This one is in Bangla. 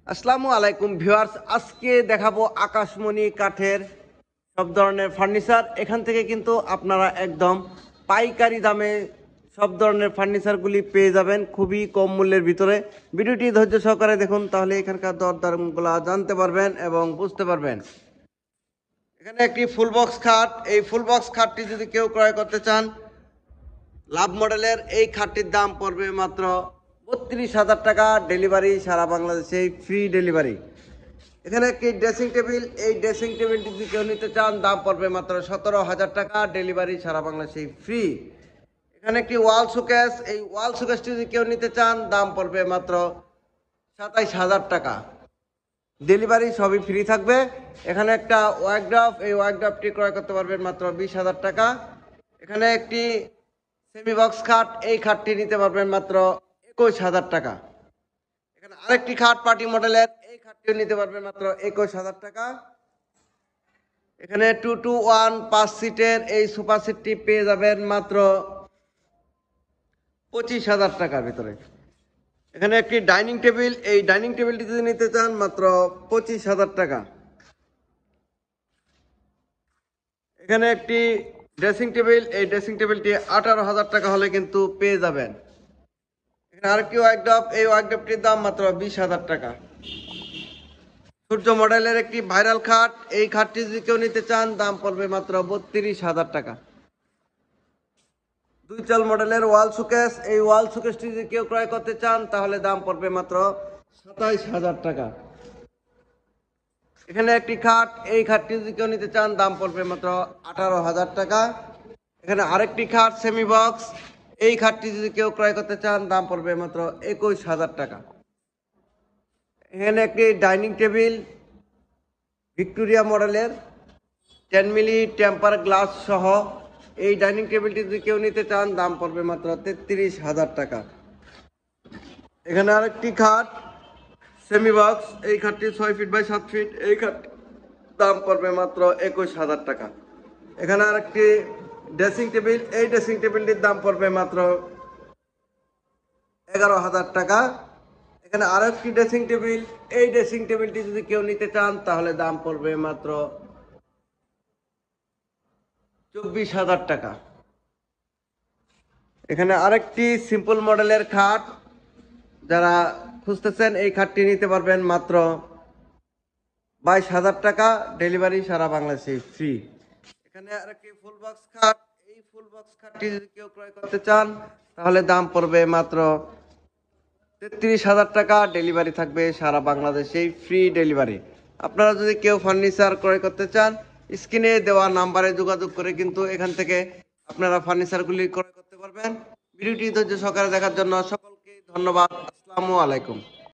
আসসালামু আলাইকুম ভিউয়ার্স, আজকে দেখাবো আকাশমণি কাঠের সব ধরনের ফার্নিচার। এখান থেকে কিন্তু আপনারা একদম পাইকারি দামে সব ধরনের ফার্নিচারগুলি পেয়ে যাবেন খুবই কম মূল্যের ভিতরে। ভিডিওটি ধৈর্য সহকারে দেখুন, তাহলে এখানকার দরদামগুলো জানতে পারবেন এবং বুঝতে পারবেন। এখানে একটি ফুল বক্স খাট, এই ফুল বক্স খাটটি যদি কেউ ক্রয় করতে চান, লাভ মডেলের এই খাটটির দাম পড়বে মাত্র ৩২,০০০ টাকা। ডেলিভারি সারা বাংলাদেশে ফ্রি ডেলিভারি। এখানে একটি ড্রেসিং টেবিল, এই ড্রেসিং টেবিলটি যদি কেউ নিতে চান দাম পড়বে মাত্র ১৭,০০০ টাকা। ডেলিভারি সারা বাংলাদেশে ফ্রি। এখানে একটি ওয়াল শোকেস, এই ওয়াল শোকেসটি যদি কেউ নিতে চান দাম পড়বে মাত্র ২৭,০০০ টাকা। ডেলিভারি সবই ফ্রি থাকবে। এখানে একটা ওয়ার্কড্রপ, এই ওয়ার্কড্রপটি ক্রয় করতে পারবেন মাত্র ২০,০০০ টাকা। এখানে একটি সেমি বক্স খাট, এই খাটটি নিতে পারবেন মাত্র ২১,০০০ টাকা। এখানে আরেকটি খাট পার্টি মডেলের, এই খাটটিও নিতে পারবেন মাত্র ২১,০০০ টাকা। এখানে 2-to-1 5 সিটের এই সোফা সেটটি পেয়ে যাবেন মাত্র ২৫,০০০ টাকার ভিতরে। এখানে একটি ডাইনিং টেবিল, এই ডাইনিং টেবিলটি যদি নিতে চান মাত্র ২৫,০০০ টাকা। এখানে একটি ড্রেসিং টেবিল, এই ড্রেসিং টেবিলটি ১৮,০০০ টাকা হলে কিন্তু পেয়ে যাবেন। এখানে আরেকটি ওয়ার্কড্রপ, এই ওয়ার্কড্রপটির দাম মাত্র ২০,০০০ টাকা। সূর্য মডেলের একটি ভাইরাল খাট, এই খাটটি যদি কেউ নিতে চান দাম পড়বে মাত্র ৩২,০০০ টাকা। ২ চাল মডেলের ওয়াল শোকেস, এই ওয়াল শোকেসটি যদি কেউ ক্রয় করতে চান তাহলে দাম পড়বে মাত্র ২৭,০০০ টাকা। এখানে একটি খাট, এই খাটটি যদি কেউ নিতে চান দাম পড়বে মাত্র ১৮,০০০ টাকা। এখানে আরেকটি খাট সেমি বক্স, এই খাটটি যদি কেউ ক্রয় করতে চান দাম পড়বে মাত্র ২১,০০০ টাকা। এখানে একটি ডাইনিং টেবিল ভিক্টোরিয়া মডেলের 10 মিলি টেম্পার গ্লাস সহ, এই ডাইনিং টেবিলটি যদি কেউ নিতে চান দাম পড়বে মাত্র ৩৩,০০০ টাকা। এখানে আরেকটি খাট সেমি বক্স, এই খাটটি ৬ ফিট বাই ৭ ফিট, এই খাট দাম পড়বে মাত্র ২১,০০০ টাকা। এখানে আরেকটি ড্রেসিং টেবিল, এই ড্রেসিং টেবিলটির দাম পড়বে মাত্র ১১,০০০ টাকা। এখানে আরো একটি ড্রেসিং টেবিল, এই ড্রেসিং টেবিলটি যদি কেউ নিতে চান তাহলে দাম পড়বে মাত্র ২৪,০০০ টাকা। এখানে আরেকটি সিম্পল মডেলের খাট, যারা খুঁজতেছেন এই খাটটি নিতে পারবেন মাত্র ২২,০০০ টাকা। ডেলিভারি সারা বাংলাদেশে ফ্রি। এখানে আরেকটি ফুল বক্স খাট, এই ফুল বক্স খাটটি যদি কেউ ক্রয় করতে চান তাহলে দাম পড়বে মাত্র ৩৩,০০০ টাকা। ডেলিভারি থাকবে সারা বাংলাদেশেই ফ্রি ডেলিভারি। আপনারা যদি কেউ ফার্নিচার ক্রয় করতে চান স্ক্রিনে দেওয়া নাম্বারে যোগাযোগ করে কিন্তু এখান থেকে আপনারা ফার্নিচারগুলি ক্রয় করতে পারবেন। ভিডিওটি ধৈর্য সহকারে দেখার জন্য সকলকে ধন্যবাদ। আসসালামু আলাইকুম।